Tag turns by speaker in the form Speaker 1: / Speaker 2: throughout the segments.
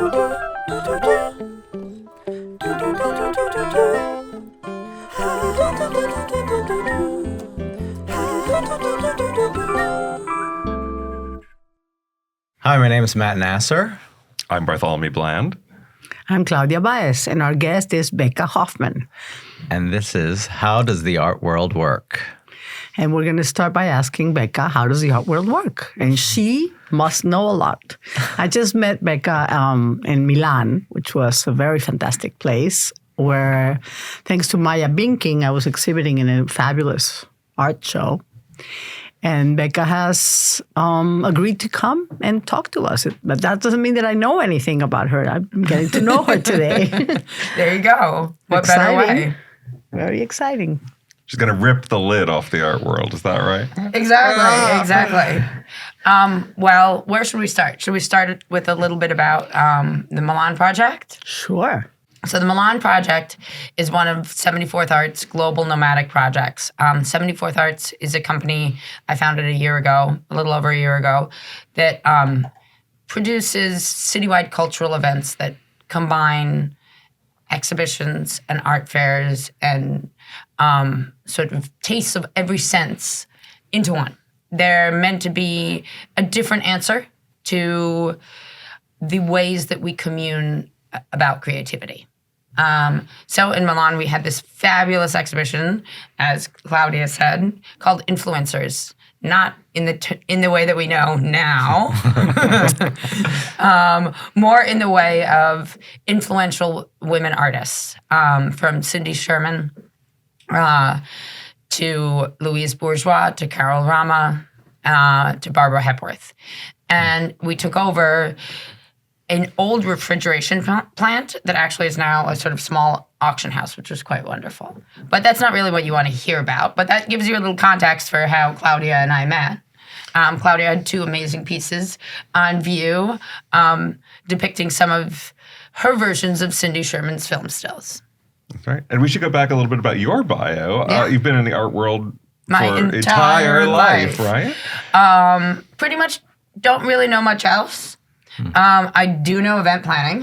Speaker 1: Hi, my name is Matt Nasser.
Speaker 2: I'm Bartholomew Bland.
Speaker 3: I'm Claudia Baez, and our guest is Becca Hoffman.
Speaker 1: And this is How Does the Art World Work?
Speaker 3: And we're going to start by asking Becca, how does the art world work? And she must know a lot. I just met Becca in Milan, which was a very fantastic place, where, thanks to Maya Binking, I was exhibiting in a fabulous art show. And Becca has agreed to come and talk to us. But that doesn't mean that I know anything about her. I'm getting to know her today.
Speaker 4: There you go. What better way?
Speaker 3: Very exciting.
Speaker 2: She's going to rip the lid off the art world. Is that right?
Speaker 4: Exactly. Well, where should we start? Should we start with a little bit about the Milan Project?
Speaker 3: Sure.
Speaker 4: So the Milan Project is one of 74th Art's global nomadic projects. 74th Arts is a company I founded a little over a year ago, that produces citywide cultural events that combine exhibitions and art fairs and sort of tastes of every sense into one. They're meant to be a different answer to the ways that we commune about creativity. So in Milan, we had this fabulous exhibition, as Claudia said, called Influencers. Not in the way that we know now, more in the way of influential women artists, from Cindy Sherman to Louise Bourgeois to Carol Rama to Barbara Hepworth. And we took over an old refrigeration plant that actually is now a sort of small auction house, which was quite wonderful. But that's not really what you want to hear about. But that gives you a little context for how Claudia and I met. Claudia had two amazing pieces on view depicting some of her versions of Cindy Sherman's film stills.
Speaker 2: That's right. And we should go back a little bit about your bio.
Speaker 4: Yeah.
Speaker 2: You've been in the art world
Speaker 4: My
Speaker 2: for
Speaker 4: entire
Speaker 2: life, right?
Speaker 4: Pretty much don't really know much else. I do know event planning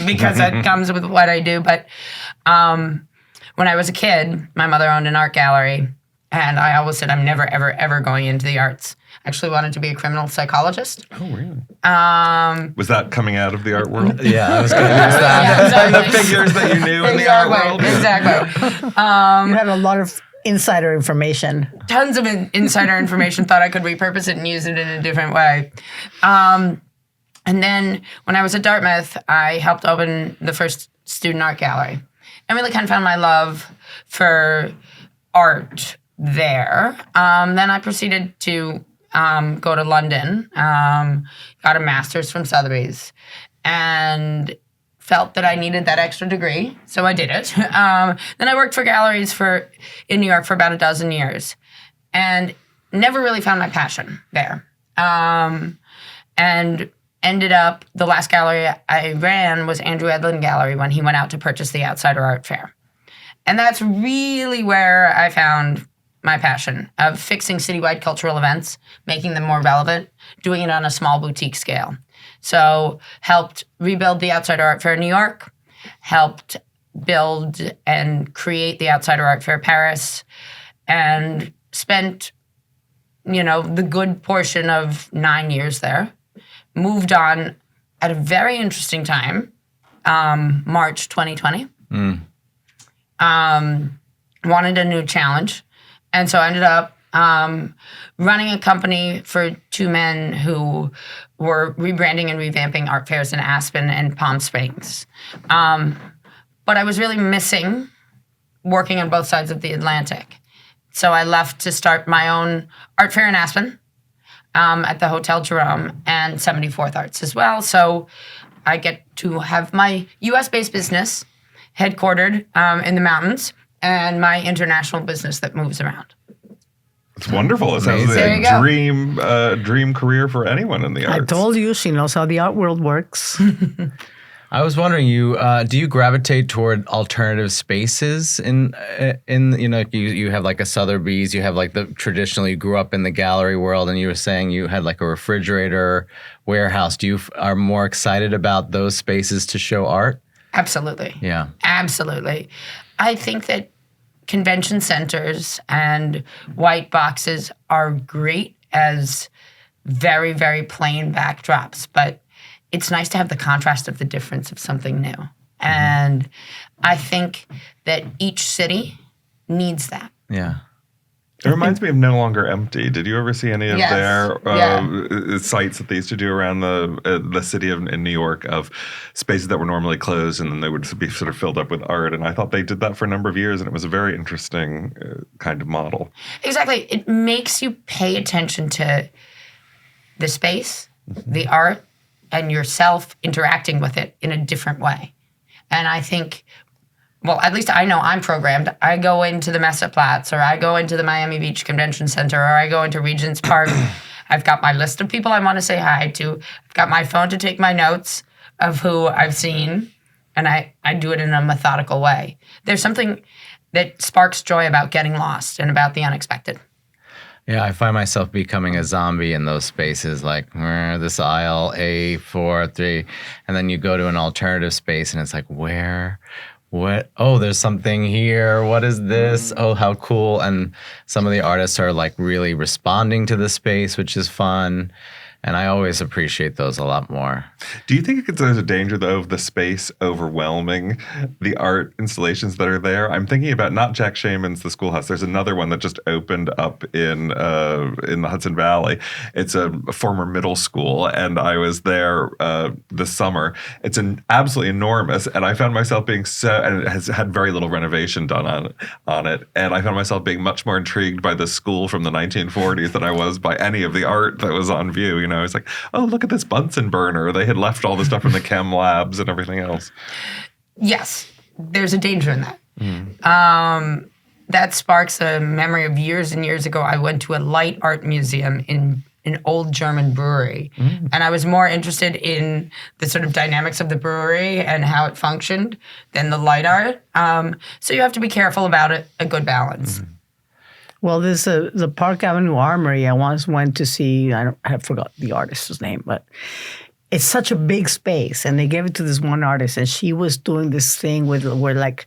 Speaker 4: because that comes with what I do. But when I was a kid, my mother owned an art gallery, and I always said I'm never, ever, ever going into the arts. I actually wanted to be a criminal psychologist.
Speaker 2: Oh, really? Was that coming out of the art world?
Speaker 1: Yeah, I was going to use that.
Speaker 4: Yeah, exactly.
Speaker 2: The figures that you knew in the art world?
Speaker 4: Exactly.
Speaker 3: You had a lot of insider information.
Speaker 4: Tons of insider information. Thought I could repurpose it and use it in a different way. And then when I was at Dartmouth, I helped open the first student art gallery. And really kind of found my love for art there. Then I proceeded to go to London, got a master's from Sotheby's, and felt that I needed that extra degree, so I did it. Then I worked for galleries in New York for about a dozen years, and never really found my passion there. And ended up, the last gallery I ran was Andrew Edlin Gallery when he went out to purchase the Outsider Art Fair. And that's really where I found my passion of fixing citywide cultural events, making them more relevant, doing it on a small boutique scale. So helped rebuild the Outsider Art Fair in New York, helped build and create the Outsider Art Fair Paris, and spent, the good portion of 9 years there. Moved on at a very interesting time, March 2020. Wanted a new challenge. And so I ended up running a company for two men who were rebranding and revamping art fairs in Aspen and Palm Springs. But I was really missing working on both sides of the Atlantic. So I left to start my own art fair in Aspen. At the Hotel Jerome and 74th Arts as well. So I get to have my U.S.-based business headquartered in the mountains and my international business that moves around.
Speaker 2: It's wonderful. It sounds like a dream career for anyone in the arts.
Speaker 3: I told you, she knows how the art world works.
Speaker 1: I was wondering, do you gravitate toward alternative spaces in you have like a Sotheby's, you have like the traditional, you grew up in the gallery world, and you were saying you had like a refrigerator warehouse. Are more excited about those spaces to show art?
Speaker 4: Absolutely.
Speaker 1: Yeah.
Speaker 4: Absolutely. I think that convention centers and white boxes are great as very, very plain backdrops, but it's nice to have the contrast of the difference of something new. And I think that each city needs that.
Speaker 1: Yeah.
Speaker 2: It reminds me of No Longer Empty. Did you ever see any of
Speaker 4: Yes.
Speaker 2: their sites that they used to do around the city in New York of spaces that were normally closed, and then they would be sort of filled up with art? And I thought they did that for a number of years, and it was a very interesting kind of model.
Speaker 4: Exactly. It makes you pay attention to the space, the art, and yourself interacting with it in a different way. And I think, well, at least I know I'm programmed. I go into the Messeplatz, or I go into the Miami Beach Convention Center, or I go into Regent's Park. I've got my list of people I want to say hi to. I've got my phone to take my notes of who I've seen, and I do it in a methodical way. There's something that sparks joy about getting lost and about the unexpected.
Speaker 1: Yeah, I find myself becoming a zombie in those spaces, like this aisle A4, 3, and then you go to an alternative space, and it's like, where? What? Oh, there's something here. What is this? Oh, how cool. And some of the artists are like really responding to the space, which is fun. And I always appreciate those a lot more.
Speaker 2: Do you think there's a danger, though, of the space overwhelming the art installations that are there? I'm thinking about not Jack Shaman's The Schoolhouse. There's another one that just opened up in the Hudson Valley. It's a former middle school, and I was there this summer. It's absolutely enormous, and I found myself being and it has had very little renovation done on it, and I found myself being much more intrigued by the school from the 1940s than I was by any of the art that was on view. It's like, oh, look at this Bunsen burner. They had left all the stuff from the chem labs and everything else.
Speaker 4: Yes, there's a danger in that. That sparks a memory of years and years ago. I went to a light art museum in an old German brewery, and I was more interested in the sort of dynamics of the brewery and how it functioned than the light art. So you have to be careful about it, a good balance.
Speaker 3: Well, there's the Park Avenue Armory. I once went to see, I forgot the artist's name, but it's such a big space. And they gave it to this one artist, and she was doing this thing where like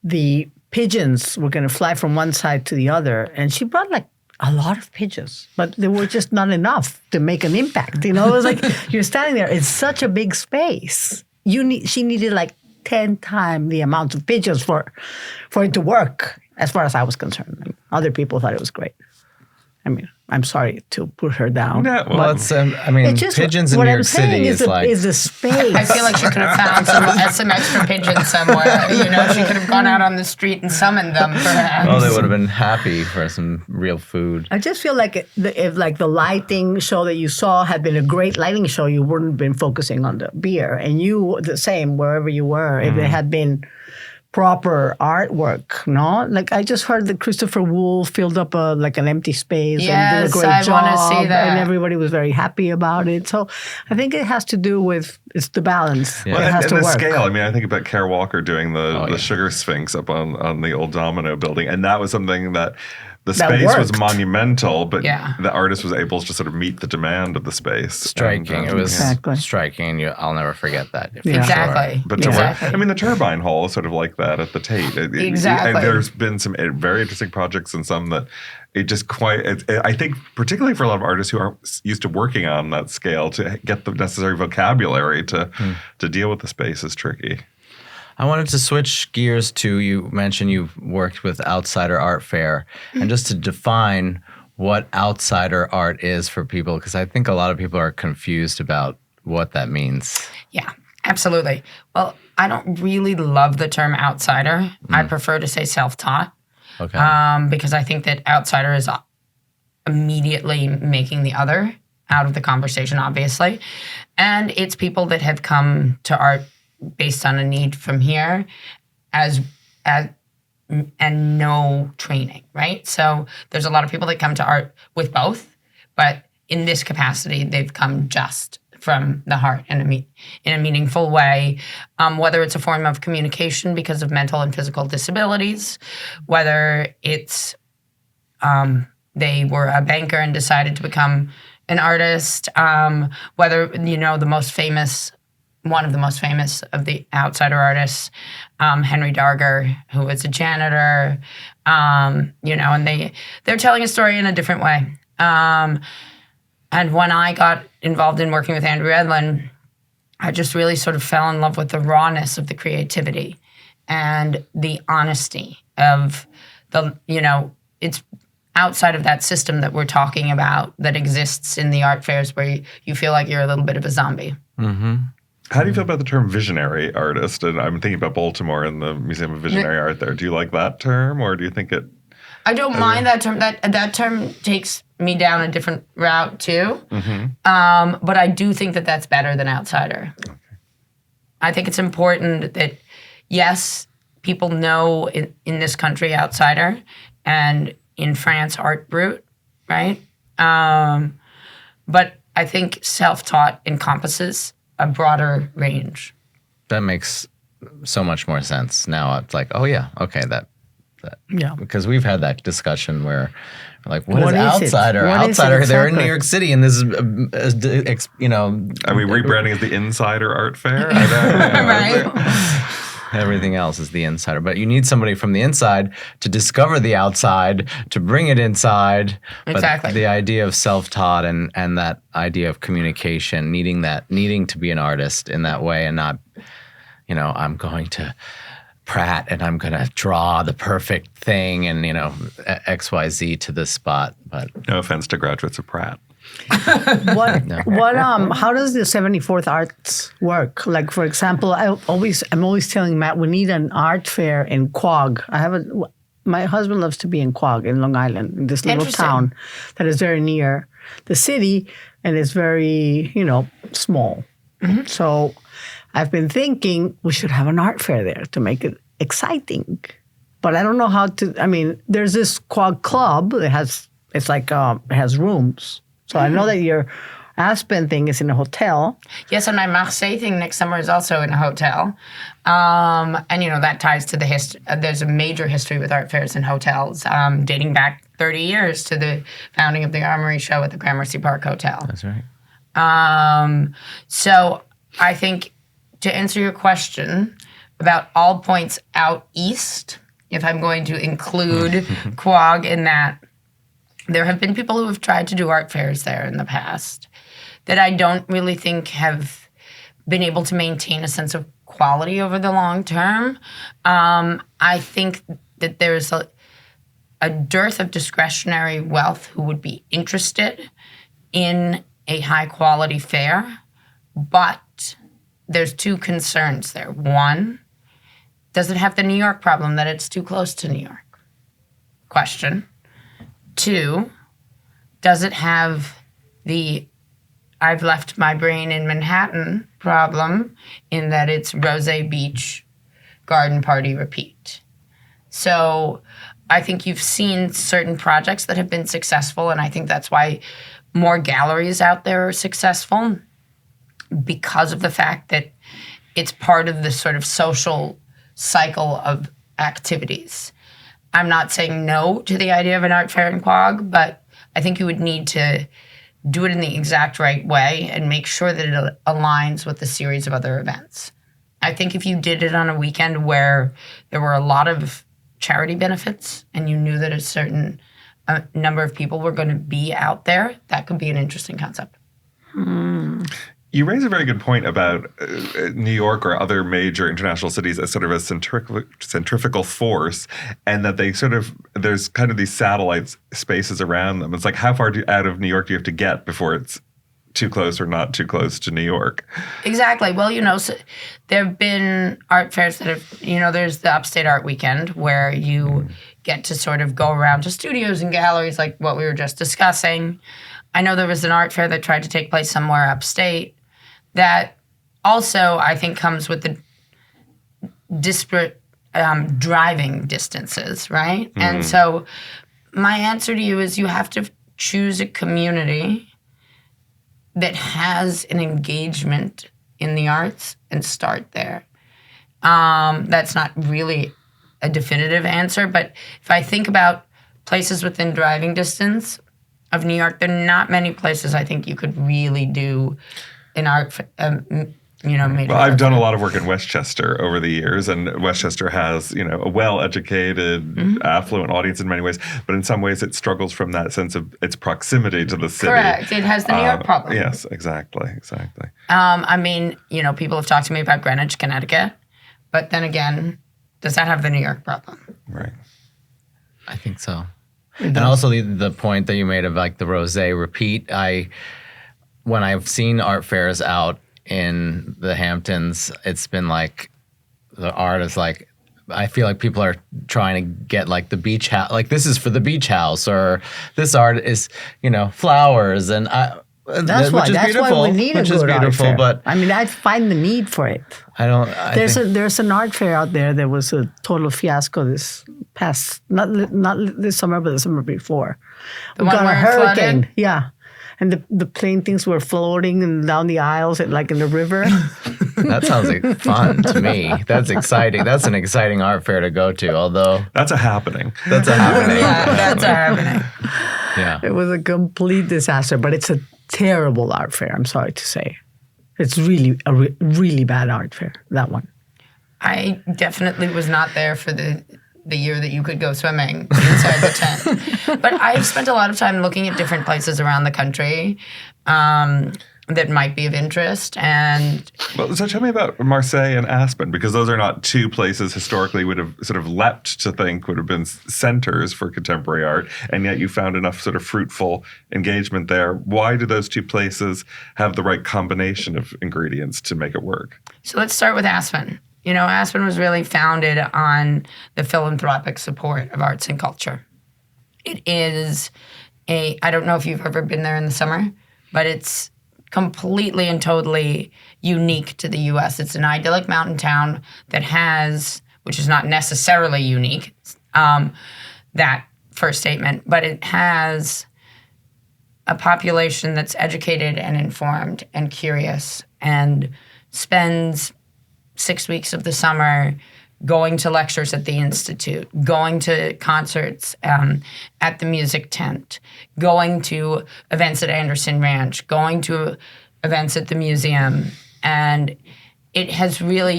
Speaker 3: the pigeons were going to fly from one side to the other. And she brought like a lot of pigeons, but there were just not enough to make an impact. It was like you're standing there. It's such a big space. She needed like 10 times the amount of pigeons for it to work. As far as I was concerned, I mean, other people thought it was great. I mean, I'm sorry to put her down.
Speaker 2: No,
Speaker 1: well, it's pigeons in New York City
Speaker 3: is the space.
Speaker 4: I feel like she could have found some extra pigeons somewhere. She could have gone out on the street and summoned them, perhaps.
Speaker 1: Oh, they would have been happy for some real food.
Speaker 3: I just feel like if like the lighting show that you saw had been a great lighting show, you wouldn't have been focusing on the beer. And you, the same, wherever you were, if it had been proper artwork, no? Like I just heard that Christopher Wool filled up an empty space and did a great job.
Speaker 4: I want to see that.
Speaker 3: And everybody was very happy about it. So I think it has to do with it's the balance.
Speaker 1: Yeah.
Speaker 3: It has to
Speaker 2: the
Speaker 3: work.
Speaker 2: scale. I mean, I think about Kara Walker doing the Sugar Sphinx up on the old Domino building, and that was something that the space was monumental, but the artist was able to sort of meet the demand of the space.
Speaker 1: Striking. It was striking. I'll never forget that.
Speaker 4: Exactly.
Speaker 1: Sure.
Speaker 2: But the Turbine Hall is sort of like that at the Tate.
Speaker 4: Exactly.
Speaker 2: There's been some very interesting projects and some that it just I think particularly for a lot of artists who aren't used to working on that scale, to get the necessary vocabulary to deal with the space is tricky.
Speaker 1: I wanted to switch gears to, you mentioned you've worked with Outsider Art Fair, and just to define what outsider art is for people, because I think a lot of people are confused about what that means.
Speaker 4: Yeah, absolutely. Well, I don't really love the term outsider. I prefer to say self-taught.
Speaker 1: Okay.
Speaker 4: Because I think that outsider is immediately making the other out of the conversation, obviously. And it's people that have come to art based on a need from here and no training, right? So there's a lot of people that come to art with both, but in this capacity, they've come just from the heart in a meaningful way, whether it's a form of communication because of mental and physical disabilities, whether it's they were a banker and decided to become an artist, whether, one of the most famous of the outsider artists, Henry Darger, who was a janitor, and they're telling a story in a different way. And when I got involved in working with Andrew Edlin, I just really sort of fell in love with the rawness of the creativity and the honesty of it's outside of that system that we're talking about that exists in the art fairs where you feel like you're a little bit of a zombie.
Speaker 1: Mm-hmm.
Speaker 2: How do you feel about the term visionary artist? And I'm thinking about Baltimore and the Museum of Visionary Art there. Do you like that term, or do you think it...
Speaker 4: I don't mind that term. That term takes me down a different route too. Mm-hmm. But I do think that that's better than outsider. Okay. I think it's important that, yes, people know in this country outsider, and in France art brut, right? But I think self-taught encompasses a broader range.
Speaker 1: That makes so much more sense. Now it's like, oh yeah, okay, that.
Speaker 3: Yeah.
Speaker 1: Because we've had that discussion where, like, what is
Speaker 3: is
Speaker 1: outsider?
Speaker 3: It?
Speaker 1: Outsider, they're in
Speaker 3: exactly?
Speaker 1: New York City, and this is,
Speaker 2: Are we rebranding as the Insider Art Fair? I don't know.
Speaker 4: Right?
Speaker 1: Everything else is the insider. But you need somebody from the inside to discover the outside, to bring it inside.
Speaker 4: Exactly.
Speaker 1: But the idea of self-taught and that idea of communication, needing to be an artist in that way, and not, I'm going to Pratt and I'm going to draw the perfect thing and, XYZ to the spot. But
Speaker 2: no offense to graduates of Pratt.
Speaker 3: How does the 74th Arts work? Like, for example, I'm always telling Matt, we need an art fair in Quogue. My husband loves to be in Quogue in Long Island, in this little town that is very near the city and it's very, small. Mm-hmm. So I've been thinking we should have an art fair there to make it exciting. But I don't know how to, there's this Quogue club. It has rooms. So I know that your Aspen thing is in a hotel.
Speaker 4: Yes, and my Marseilles thing next summer is also in a hotel. And, that ties to the history. There's a major history with art fairs and hotels, dating back 30 years to the founding of the Armory Show at the Gramercy Park Hotel.
Speaker 1: That's right.
Speaker 4: So I think to answer your question about all points out east, if I'm going to include Quogue in that, there have been people who have tried to do art fairs there in the past that I don't really think have been able to maintain a sense of quality over the long term. I think that there's a dearth of discretionary wealth who would be interested in a high quality fair, but there's two concerns there. One, does it have the New York problem that it's too close to New York? Question. Two, does it have the I've left my brain in Manhattan problem in that it's Rosé Beach, garden party, repeat? So I think you've seen certain projects that have been successful, and I think that's why more galleries out there are successful, because of the fact that it's part of this sort of social cycle of activities. I'm not saying no to the idea of an art fair in Quogue, but I think you would need to do it in the exact right way and make sure that it aligns with the series of other events. I think if you did it on a weekend where there were a lot of charity benefits and you knew that a certain number of people were going to be out there, that could be an interesting concept.
Speaker 2: You raise a very good point about New York or other major international cities as sort of a centrifugal force, and that there's kind of these satellite spaces around them. It's like, how far out of New York do you have to get before it's too close or not too close to New York?
Speaker 4: Exactly. Well, so there have been art fairs that have, there's the Upstate Art Weekend where you get to sort of go around to studios and galleries like what we were just discussing. I know there was an art fair that tried to take place somewhere upstate that also, I think, comes with the disparate driving distances, right? And so my answer to you is you have to choose a community that has an engagement in the arts and start there. That's not really a definitive answer, but if I think about places within driving distance of New York, there are not many places I think you could really do an art, major.
Speaker 2: Well, I've done a lot of work in Westchester over the years, and Westchester has, a well-educated, affluent audience in many ways, but in some ways it struggles from that sense of its proximity to the city.
Speaker 4: Correct. It has the New York problem.
Speaker 2: Yes, exactly.
Speaker 4: People have talked to me about Greenwich, Connecticut, but then again, does that have the New York problem?
Speaker 2: Right.
Speaker 1: I think so. And also the point that you made of like the rosé repeat, when I've seen art fairs out in the Hamptons, it's been like the art is like, I feel like people are trying to get like the beach house, like this is for the beach house, or this art is, flowers, and
Speaker 3: that's why we need a good art fair. But I mean, I find the need for it. There's an art fair out there that was a total fiasco this past, not this summer, but the summer before.
Speaker 4: The one where it flooded?
Speaker 3: Yeah. And the plane things were floating down the aisles, like in the river.
Speaker 1: That sounds like fun to me. That's exciting. That's an exciting art fair to go to, although...
Speaker 2: That's a happening.
Speaker 4: Yeah, that's a happening.
Speaker 1: Yeah.
Speaker 3: It was a complete disaster, but it's a terrible art fair, I'm sorry to say. It's really a really bad art fair, that one.
Speaker 4: I definitely was not there for the year that you could go swimming inside the tent. But I've spent a lot of time looking at different places around the country that might be of interest.
Speaker 2: So tell me about Marseilles and Aspen, because those are not two places historically would have sort of leapt to think would have been centers for contemporary art, and yet you found enough sort of fruitful engagement there. Why do those two places have the right combination of ingredients to make it work?
Speaker 4: So let's start with Aspen. Aspen was really founded on the philanthropic support of arts and culture. It is I don't know if you've ever been there in the summer, but it's completely and totally unique to the U.S. It's an idyllic mountain town that has, which is not necessarily unique, that first statement, but it has a population that's educated and informed and curious and spends 6 weeks of the summer going to lectures at the Institute, going to concerts at the Music Tent, going to events at Anderson Ranch, going to events at the museum. And it has really,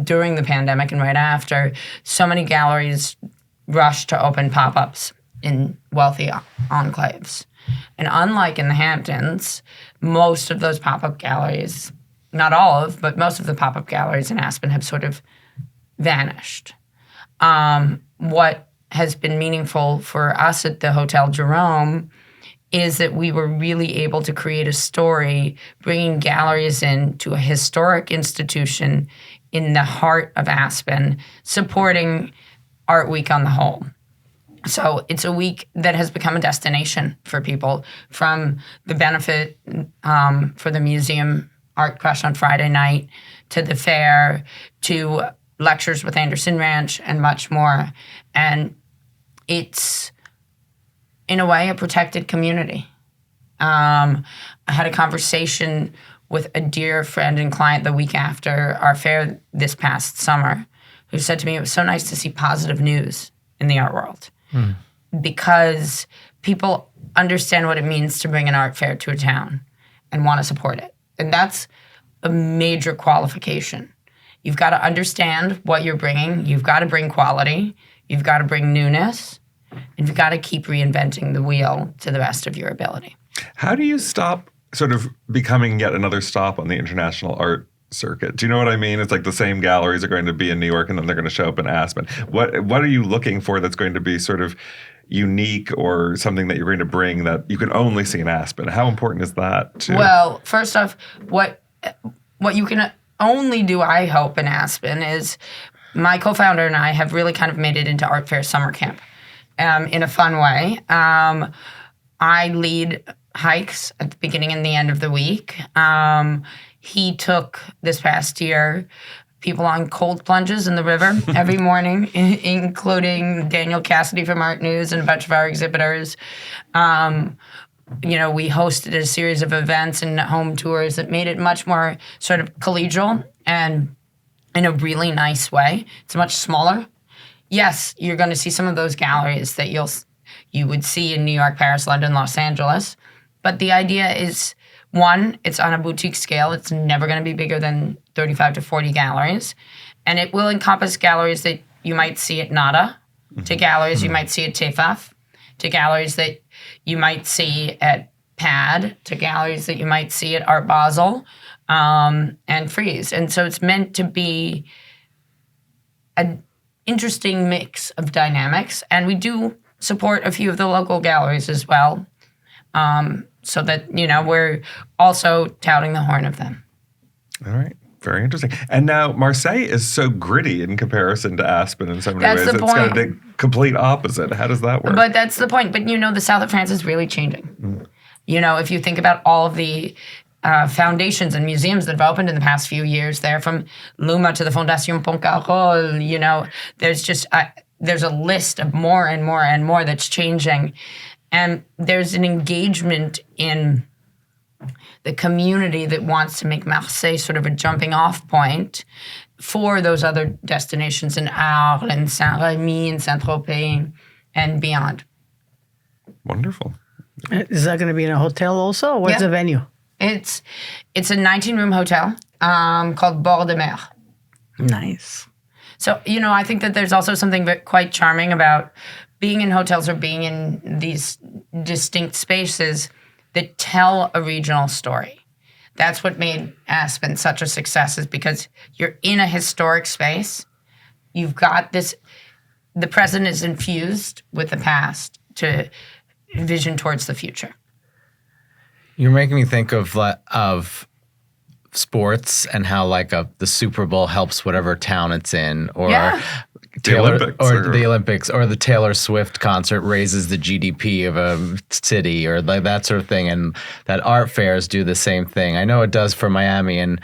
Speaker 4: during the pandemic and right after, so many galleries rushed to open pop-ups in wealthy enclaves. And unlike in the Hamptons, most of those pop-up galleries, not all of, but most of the pop-up galleries in Aspen have sort of vanished. What has been meaningful for us at the Hotel Jerome is that we were really able to create a story, bringing galleries into a historic institution in the heart of Aspen, supporting Art Week on the whole. So it's a week that has become a destination for people, from the benefit for the museum Art Crush on Friday night, to the fair, to lectures with Anderson Ranch, and much more. And it's, in a way, a protected community. I had a conversation with a dear friend and client the week after our fair this past summer, who said to me, it was so nice to see positive news in the art world, because people understand what it means to bring an art fair to a town and want to support it. And that's a major qualification. You've got to understand what you're bringing. You've got to bring quality. You've got to bring newness. And you've got to keep reinventing the wheel to the best of your ability.
Speaker 2: How do you stop sort of becoming yet another stop on the international art circuit? Do you know what I mean? It's like the same galleries are going to be in New York and then they're going to show up in Aspen. What are you looking for that's going to be sort of unique, or something that you're going to bring that you can only see in Aspen? How important is that?
Speaker 4: Well, first off, what you can only do, I hope, in Aspen is my co-founder and I have really kind of made it into Art Fair Summer Camp in a fun way. I lead hikes at the beginning and the end of the week. He took, this past year, people on cold plunges in the river every morning, including Daniel Cassidy from Art News and a bunch of our exhibitors. we hosted a series of events and home tours that made it much more sort of collegial and in a really nice way. It's much smaller. Yes, you're going to see some of those galleries that you would see in New York, Paris, London, Los Angeles. But the idea is, one, it's on a boutique scale. It's never going to be bigger than 35 to 40 galleries. And it will encompass galleries that you might see at Nada, to galleries you might see at TEFAF, to galleries that you might see at PAD, to galleries that you might see at Art Basel, and Frieze. And so it's meant to be an interesting mix of dynamics. And we do support a few of the local galleries as well, so that, we're also touting the horn of them.
Speaker 2: All right. Very interesting. And now Marseille is so gritty in comparison to Aspen in so many
Speaker 4: That's
Speaker 2: ways.
Speaker 4: the
Speaker 2: It's kind of
Speaker 4: point.
Speaker 2: the complete opposite. How does that work?
Speaker 4: But that's the point. But, the south of France is really changing. If you think about all of the foundations and museums that have opened in the past few years there, from Luma to the Fondation Pontcarol, there's a list of more and more and more that's changing. And there's an engagement in the community that wants to make Marseille sort of a jumping off point for those other destinations in Arles and Saint-Rémy and Saint-Tropez and beyond.
Speaker 2: Wonderful.
Speaker 3: Is that going to be in a hotel also? Or where's
Speaker 4: Yeah.
Speaker 3: the venue?
Speaker 4: It's a 19-room hotel called Bord de Mer.
Speaker 3: Nice.
Speaker 4: So, I think that there's also something quite charming about being in hotels or being in these distinct spaces that tell a regional story. That's what made Aspen such a success, is because you're in a historic space. You've got the present is infused with the past to vision towards the future.
Speaker 1: You're making me think of sports and how the Super Bowl helps whatever town it's in, or
Speaker 4: Yeah.
Speaker 2: The
Speaker 1: Olympics, or the Taylor Swift concert raises the GDP of a city, or that sort of thing, and that art fairs do the same thing. I know it does for Miami, and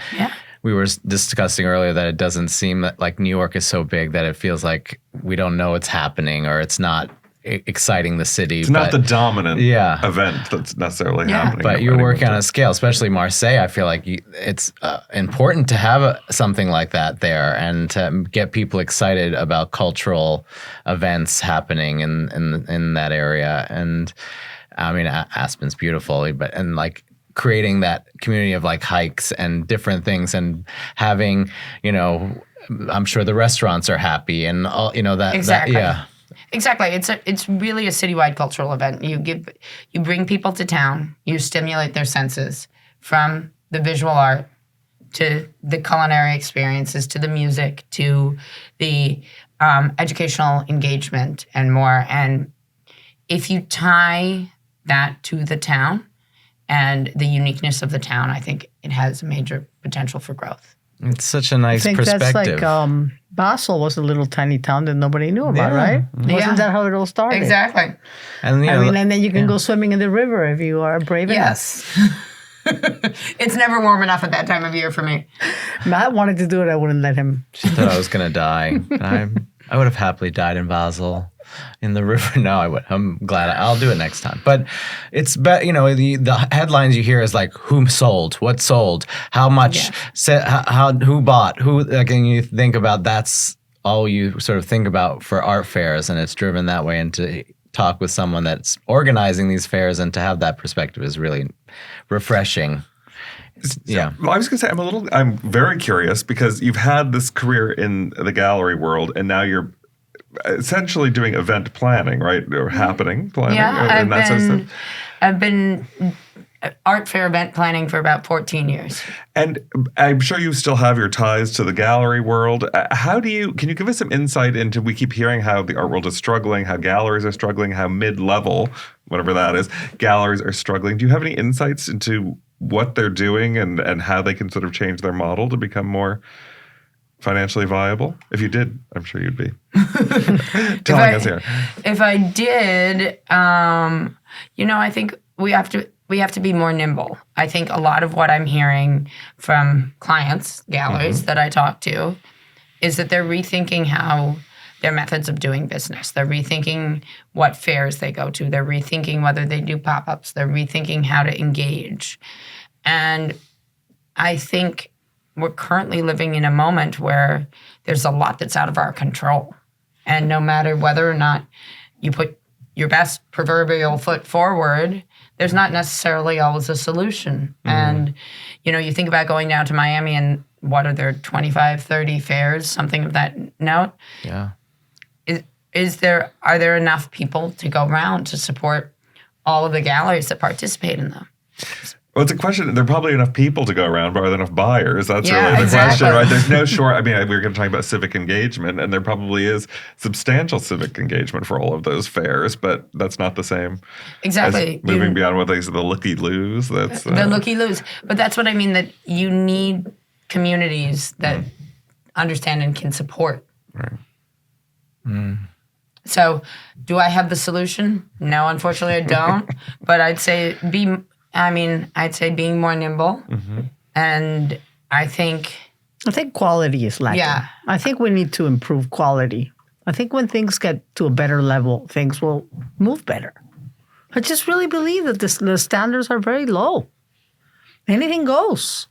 Speaker 1: we were discussing earlier that it doesn't seem like New York is so big that it feels like we don't know it's happening, or it's not exciting the city.
Speaker 2: It's not the dominant
Speaker 1: Yeah.
Speaker 2: event that's necessarily happening.
Speaker 1: But you're working on a scale, especially Marseille. I feel like it's important to have something like that there, and to get people excited about cultural events happening in that area. And I mean, Aspen's beautiful, but creating that community of hikes and different things, and having, I'm sure the restaurants are happy, and all that.
Speaker 4: Exactly.
Speaker 1: Yeah.
Speaker 4: Exactly. It's really a citywide cultural event. You bring people to town, you stimulate their senses, from the visual art to the culinary experiences to the music to the educational engagement and more. And if you tie that to the town and the uniqueness of the town, I think it has major potential for growth.
Speaker 1: It's such a nice
Speaker 3: I think
Speaker 1: perspective.
Speaker 3: that's like Basel was a little tiny town that nobody knew about,
Speaker 1: Yeah.
Speaker 3: right?
Speaker 4: Yeah.
Speaker 3: Wasn't that how it all started?
Speaker 4: Exactly.
Speaker 1: And
Speaker 3: And then you can go swimming in the river if you are brave enough.
Speaker 4: Yes. It's never warm enough at that time of year for me.
Speaker 3: Matt wanted to do it. I wouldn't let him.
Speaker 1: She thought I was gonna die. I would have happily died in Basel, in the river. No, I would. I'm glad. I'll do it next time. But it's the headlines you hear is who sold, what sold, how much, who bought, who. And you think about, that's all you sort of think about for art fairs, and it's driven that way. And to talk with someone that's organizing these fairs and to have that perspective is really refreshing. Yeah.
Speaker 2: Well, I was going to say, I'm very curious, because you've had this career in the gallery world, and now you're essentially doing event planning, right? Or happening planning.
Speaker 4: Yeah, I've been art fair event planning for about 14 years.
Speaker 2: And I'm sure you still have your ties to the gallery world. Can you give us some insight into, we keep hearing how the art world is struggling, how galleries are struggling, how mid-level, whatever that is, galleries are struggling. Do you have any insights into what they're doing and how they can sort of change their model to become more financially viable? If you did, I'm sure you'd be telling us here.
Speaker 4: If I did, I think we have to be more nimble. I think a lot of what I'm hearing from clients, galleries that I talk to, is that they're rethinking how their methods of doing business. They're rethinking what fairs they go to. They're rethinking whether they do pop-ups. They're rethinking how to engage. And I think we're currently living in a moment where there's a lot that's out of our control. And no matter whether or not you put your best proverbial foot forward, there's not necessarily always a solution. And, you think about going down to Miami and what are there, 25, 30 fairs, something of that note?
Speaker 1: Yeah.
Speaker 4: Are there enough people to go around to support all of the galleries that participate in them?
Speaker 2: Well, it's a question. There are probably enough people to go around, but are there enough buyers? That's
Speaker 4: Yeah,
Speaker 2: really the
Speaker 4: exactly.
Speaker 2: question, right? There's no short. I mean, we were going to talk about civic engagement, and there probably is substantial civic engagement for all of those fairs, but that's not the same.
Speaker 4: Exactly.
Speaker 2: As moving beyond what they say, the looky-loos. That's
Speaker 4: The looky-loos. But that's what I mean, that you need communities that understand and can support.
Speaker 2: Right.
Speaker 4: So do I have the solution? No, unfortunately I don't. But I'd say being more nimble. And I think
Speaker 3: quality is lacking.
Speaker 4: Yeah.
Speaker 3: I think we need to improve quality. I think when things get to a better level, things will move better. I just really believe that the standards are very low. Anything goes.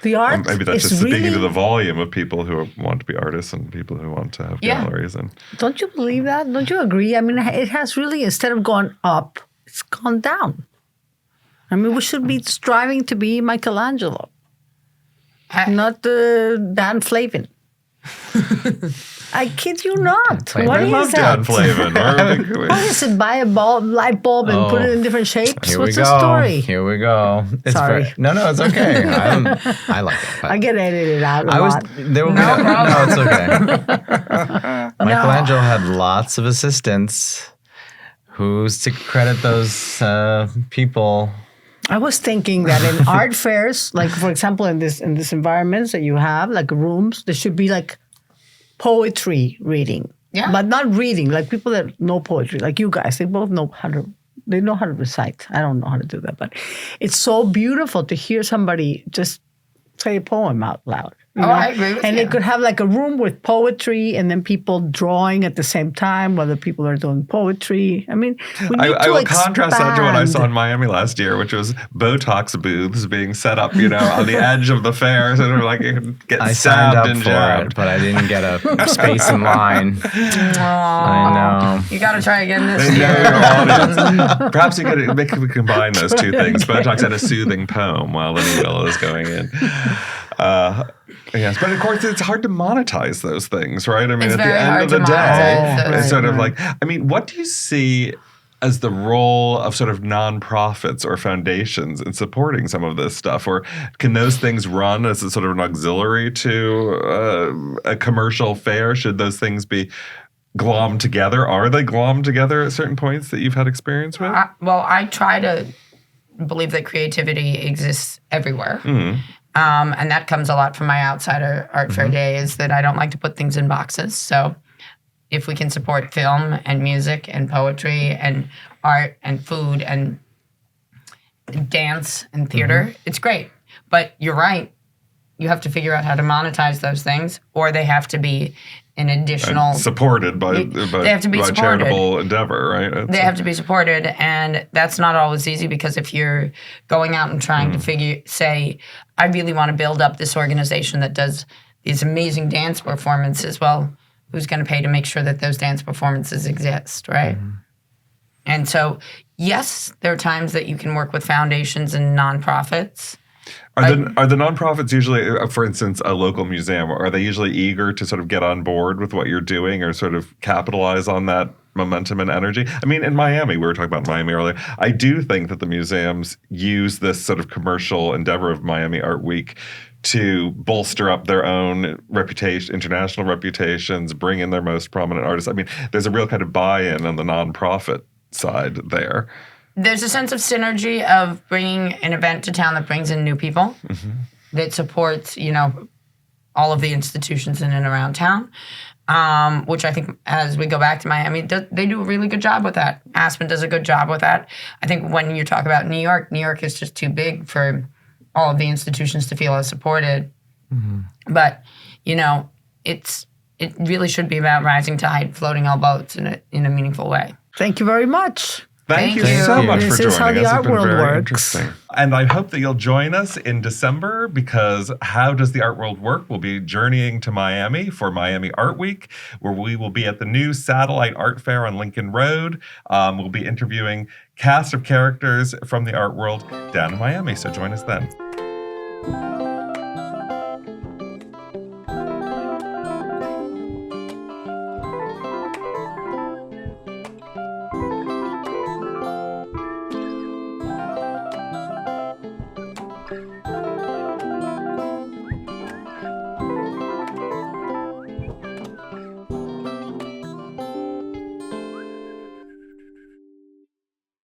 Speaker 3: The art
Speaker 2: Maybe that's
Speaker 3: is
Speaker 2: just
Speaker 3: really,
Speaker 2: speaking to the volume of people who want to be artists and people who want to have galleries. And
Speaker 3: Don't you believe that? Don't you agree? I mean, it has really, instead of going up, it's gone down. I mean, we should be striving to be Michelangelo, not Dan Flavin. I kid you not.
Speaker 1: Flavin.
Speaker 3: What
Speaker 2: I
Speaker 3: is
Speaker 2: love
Speaker 3: that?
Speaker 2: Dan Flavin.
Speaker 3: What is it? Buy a light bulb and put it in different shapes?
Speaker 1: Here
Speaker 3: What's
Speaker 1: we
Speaker 3: the
Speaker 1: go.
Speaker 3: story?
Speaker 1: Here we go. It's
Speaker 3: Sorry.
Speaker 1: no, it's okay. I like it. But
Speaker 3: I get edited out a
Speaker 1: I was
Speaker 3: lot.
Speaker 1: there. No, it's okay. Michelangelo had lots of assistants. Who's to credit those people?
Speaker 3: I was thinking that in art fairs, like for example, in this environments that you have, like rooms, there should be like poetry reading.
Speaker 4: Yeah.
Speaker 3: But not reading, like people that know poetry, like you guys, they both know how to recite. I don't know how to do that, but it's so beautiful to hear somebody just say a poem out loud. you know?
Speaker 4: I agree with
Speaker 3: and
Speaker 4: you.
Speaker 3: it could have like a room with poetry and then people drawing at the same time, whether people are doing poetry. I mean, we need
Speaker 2: I
Speaker 3: to
Speaker 2: will contrast that to what I saw in
Speaker 3: expand.
Speaker 2: Miami last year, which was Botox booths being set up, on the edge of the fair, so they're like get
Speaker 1: I signed
Speaker 2: stabbed
Speaker 1: up
Speaker 2: and
Speaker 1: for
Speaker 2: jabbed.
Speaker 1: it, but I didn't get a space in line. I know.
Speaker 4: You got to try again this
Speaker 2: They know
Speaker 4: year.
Speaker 2: your audience. Perhaps we could combine those two things. Botox and a soothing poem while the needle is going in. Yes, but of course it's hard to monetize those things, right? I mean,
Speaker 4: It's
Speaker 2: at the
Speaker 4: very
Speaker 2: end
Speaker 4: hard
Speaker 2: of the
Speaker 4: to
Speaker 2: day,
Speaker 4: monetize those.
Speaker 2: it's sort of like, I mean, what do you see as the role of sort of nonprofits or foundations in supporting some of this stuff? Or can those things run as a sort of an auxiliary to a commercial fair? Should those things be glommed together? Are they glommed together at certain points that you've had experience with?
Speaker 4: I try to believe that creativity exists everywhere. And that comes a lot from my outsider art fair days, that I don't like to put things in boxes. So if we can support film and music and poetry and art and food and dance and theater, it's great. But you're right. You have to figure out how to monetize those things, or they have to be an additional...
Speaker 2: supported by
Speaker 4: They have to be
Speaker 2: by
Speaker 4: supported.
Speaker 2: charitable endeavor, right?
Speaker 4: They have to be supported, and that's not always easy, because if you're going out and trying to say, I really want to build up this organization that does these amazing dance performances, well, who's going to pay to make sure that those dance performances exist, right? And so, yes, there are times that you can work with foundations and nonprofits.
Speaker 2: Are the nonprofits usually, for instance, a local museum, are they usually eager to sort of get on board with what you're doing or sort of capitalize on that momentum and energy? I mean, in Miami, we were talking about Miami earlier, I do think that the museums use this sort of commercial endeavor of Miami Art Week to bolster up their own reputation, international reputations, bring in their most prominent artists. I mean, there's a real kind of buy-in on the nonprofit side there.
Speaker 4: There's a sense of synergy of bringing an event to town that brings in new people, that supports, all of the institutions in and around town, which I think, as we go back to Miami, they do a really good job with that. Aspen does a good job with that. I think when you talk about New York is just too big for all of the institutions to feel as supported. But, it really should be about rising tide, floating all boats in a meaningful way.
Speaker 3: Thank you very much.
Speaker 2: Thank you
Speaker 4: Thank
Speaker 2: so
Speaker 4: you.
Speaker 2: much
Speaker 3: This
Speaker 2: for
Speaker 3: is how
Speaker 2: joining
Speaker 3: the
Speaker 2: us.
Speaker 3: art
Speaker 2: It's been
Speaker 3: world
Speaker 2: very
Speaker 3: works.
Speaker 2: interesting. And I hope that you'll join us in December because How Does the Art World Work will be journeying to Miami for Miami Art Week, where we will be at the new Satellite Art Fair on Lincoln Road. We'll be interviewing cast of characters from the art world down in Miami. So join us then.